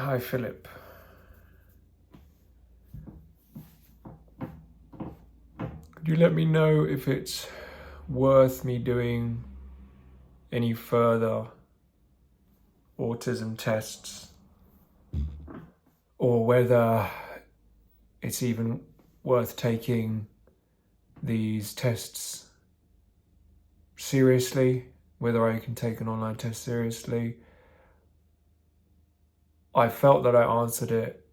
Hi, Philip. Could you let me know if it's worth me doing any further autism tests, or whether it's even worth taking these tests seriously, whether I can take an online test seriously? I felt that I answered it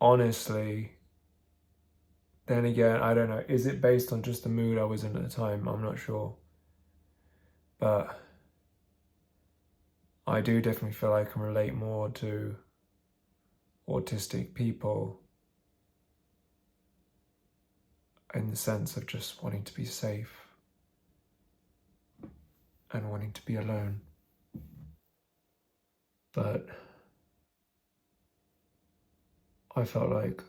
honestly. Then again, I don't know. Is it based on just the mood I was in at the time? I'm not sure. But I do definitely feel I can relate more to autistic people in the sense of just wanting to be safe and wanting to be alone. But I felt like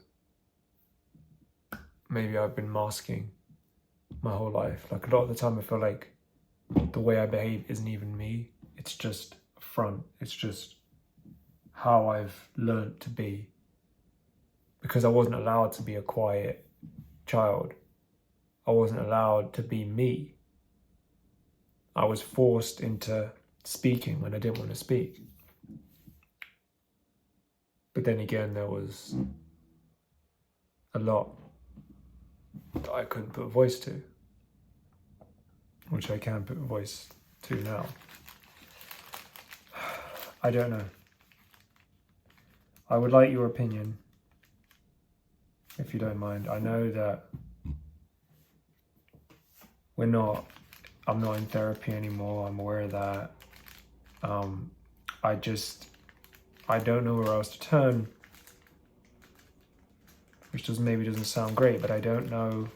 maybe I've been masking my whole life. Like a lot of the time I feel like the way I behave isn't even me. It's just a front. It's just how I've learned to be. Because I wasn't allowed to be a quiet child. I wasn't allowed to be me. I was forced into speaking when I didn't want to speak. But then again, there was a lot that I couldn't put a voice to, which I can put a voice to now. I don't know. I would like your opinion, if you don't mind. I know that I'm not in therapy anymore. I'm aware of that. I don't know where else to turn, which maybe doesn't sound great, but I don't know.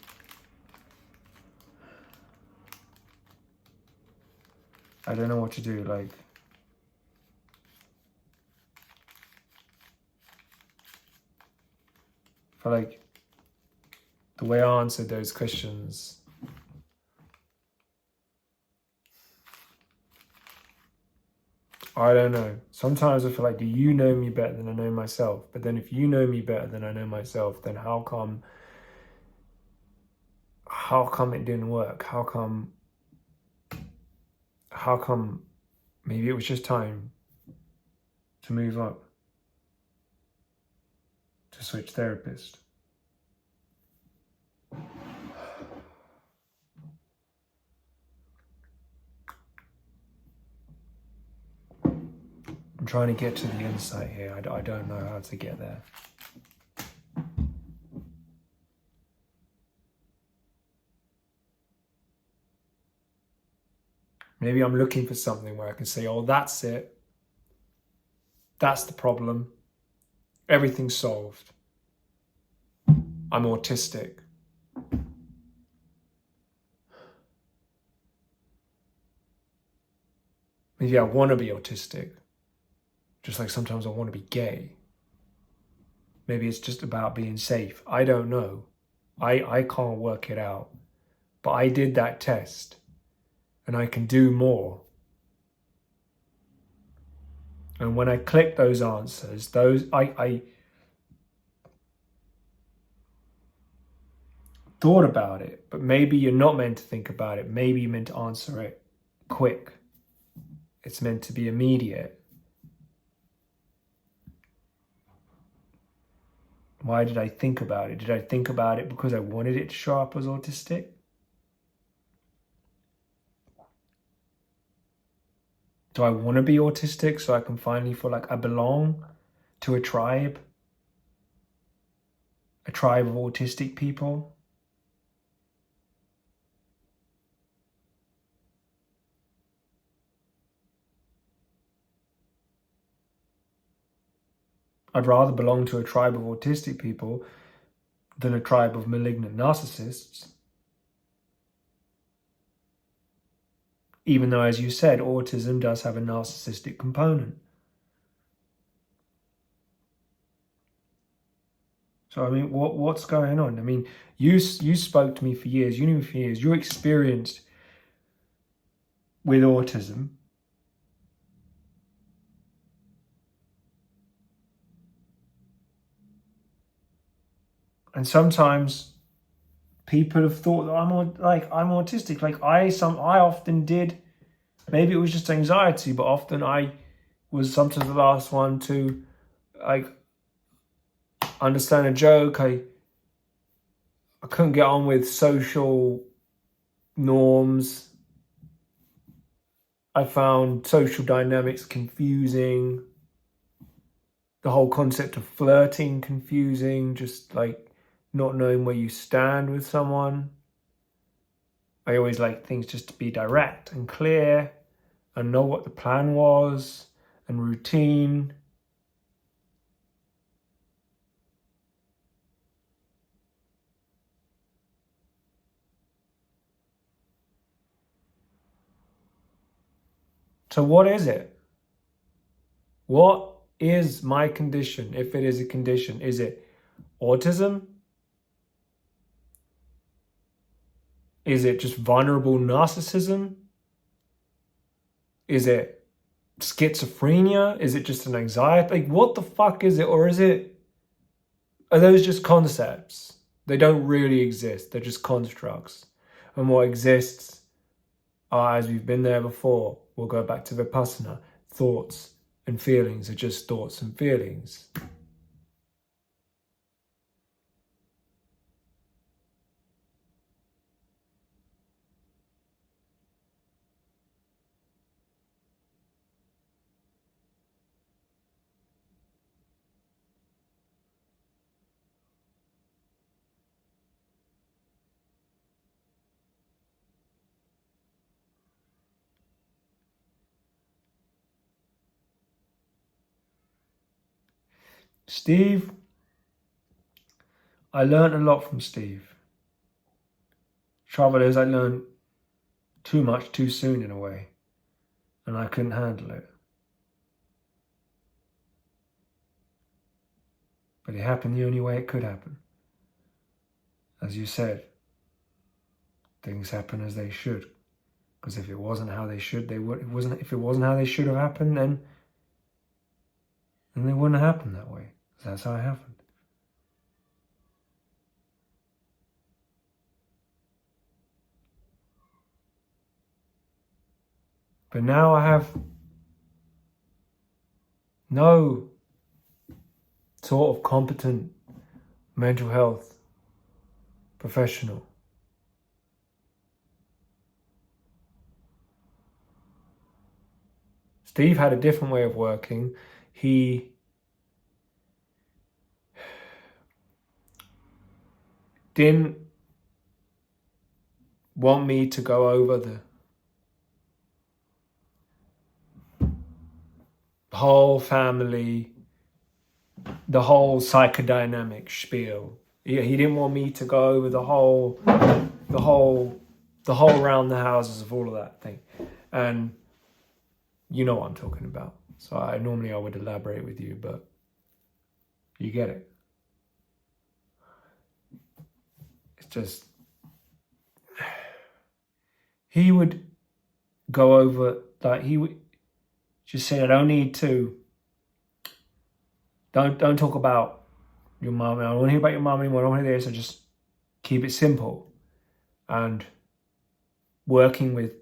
I don't know what to do. Like, I feel like the way I answered those questions, I don't know. Sometimes I feel like, do you know me better than I know myself? But then if you know me better than I know myself, then how come it didn't work? How come maybe it was just time to move up, to switch therapist? I'm trying to get to the insight here. I don't know how to get there. Maybe I'm looking for something where I can say, oh, that's it. That's the problem. Everything's solved. I'm autistic. Maybe I want to be autistic. Just like sometimes I want to be gay. Maybe it's just about being safe. I don't know. I can't work it out. But I did that test and I can do more. And when I click those answers, I thought about it, but maybe you're not meant to think about it. Maybe you're meant to answer it quick. It's meant to be immediate. Why did I think about it? Did I think about it because I wanted it to show up as autistic? Do I want to be autistic so I can finally feel like I belong to a tribe of autistic people? I'd rather belong to a tribe of autistic people than a tribe of malignant narcissists. Even though, as you said, autism does have a narcissistic component. So, I mean, what's going on? I mean, you spoke to me for years, you knew me for years, you're experienced with autism. And sometimes people have thought that I'm autistic. Like I often did. Maybe it was just anxiety, but often I was sometimes the last one to like understand a joke. I couldn't get on with social norms. I found social dynamics confusing. The whole concept of flirting confusing, just like not knowing where you stand with someone. I always like things just to be direct and clear and know what the plan was and routine. So what is it? What is my condition, if it is a condition? Is it autism? Is it just vulnerable narcissism? Is it schizophrenia? Is it just an anxiety? Like, what the fuck is it? Or are those just concepts? They don't really exist. They're just constructs. And what exists are, as we've been there before, we'll go back to Vipassana, thoughts and feelings are just thoughts and feelings. Steve, I learned a lot from Steve. Trouble is, I learned too much too soon in a way, and I couldn't handle it. But it happened the only way it could happen. As you said, things happen as they should. Because if it wasn't how they should, if it wasn't how they should have happened, then they wouldn't have happened that way. That's how it happened. But now I have no sort of competent mental health professional. Steve had a different way of working. He didn't want me to go over the whole family, the whole psychodynamic spiel. He didn't want me to go over the whole round the houses of all of that thing. And you know what I'm talking about. So I would elaborate with you, but you get it. It's just, he would go over, like he would just say, I don't need to, don't talk about your mum. I don't want to hear about your mum anymore. I don't want to hear this. So just keep it simple. And working with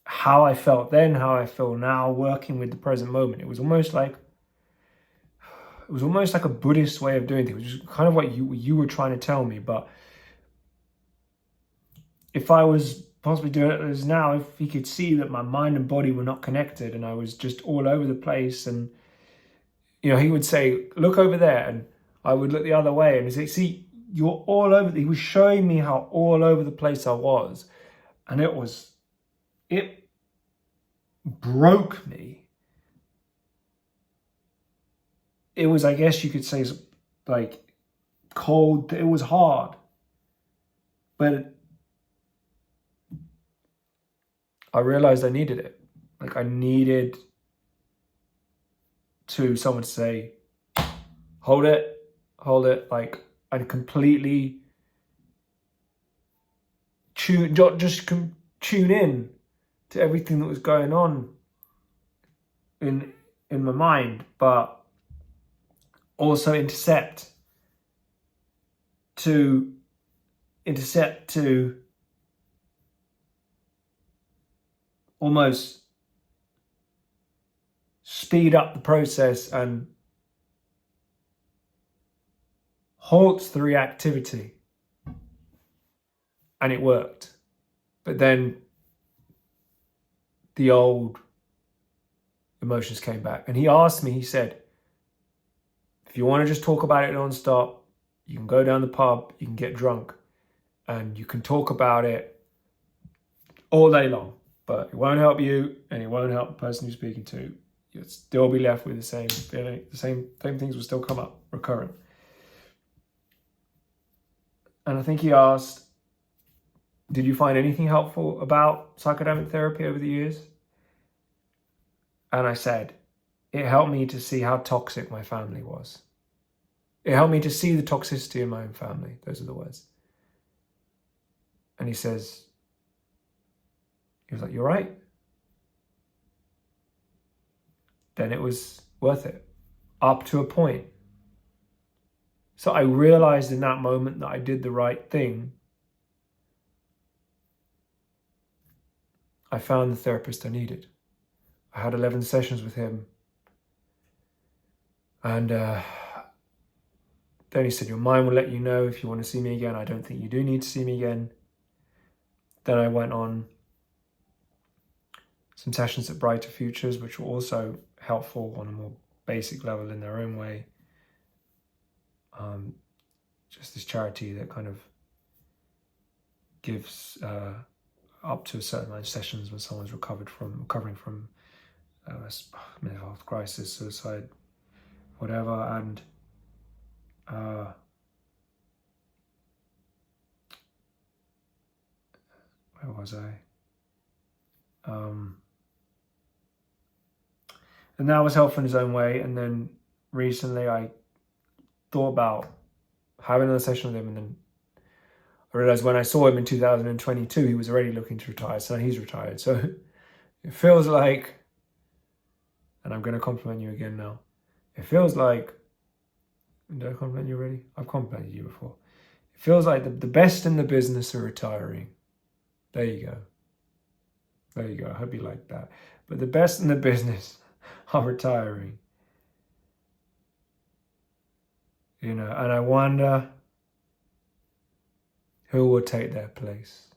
how I felt then, how I feel now, working with the present moment. It was almost like a Buddhist way of doing things, which is kind of what you were trying to tell me. But if I was possibly doing it as now, if he could see that my mind and body were not connected and I was just all over the place, and he would say, look over there, and I would look the other way and he'd say, see, you're all over. He was showing me how all over the place I was, and it broke me. It was, I guess you could say, like cold. It was hard, but I realized I needed it. Like I needed someone to say, hold it. Like I'd completely tune in to everything that was going on in my mind, but also intercept to intercept, to almost speed up the process and halts the reactivity. And it worked. But then the old emotions came back. And he asked me, he said, if you want to just talk about it non-stop, you can go down the pub, you can get drunk, and you can talk about it all day long. But it won't help you, and it won't help the person you're speaking to. You'll still be left with the same feeling. The same things will still come up, recurrent. And I think he asked, did you find anything helpful about psychodynamic therapy over the years? And I said, it helped me to see how toxic my family was. It helped me to see the toxicity in my own family. Those are the words. And he was like, you're right. Then it was worth it, up to a point. So I realized in that moment that I did the right thing. I found the therapist I needed. I had 11 sessions with him. And then he said, your mind will let you know if you want to see me again. I don't think you do need to see me again. Then I went on some sessions at Brighter Futures, which were also helpful on a more basic level in their own way. Just this charity that kind of gives up to a certain amount of sessions when someone's recovering from mental health crisis, suicide, whatever. And where was I? And that was helpful in his own way. And then recently I thought about having another session with him, and then I realized when I saw him in 2022, he was already looking to retire. So he's retired. So it feels like, and I'm going to compliment you again now. It feels like, did I compliment you already? I've complimented you before. It feels like the best in the business are retiring. There you go. There you go. I hope you like that. But the best in the business are retiring. You know, and I wonder who will take their place.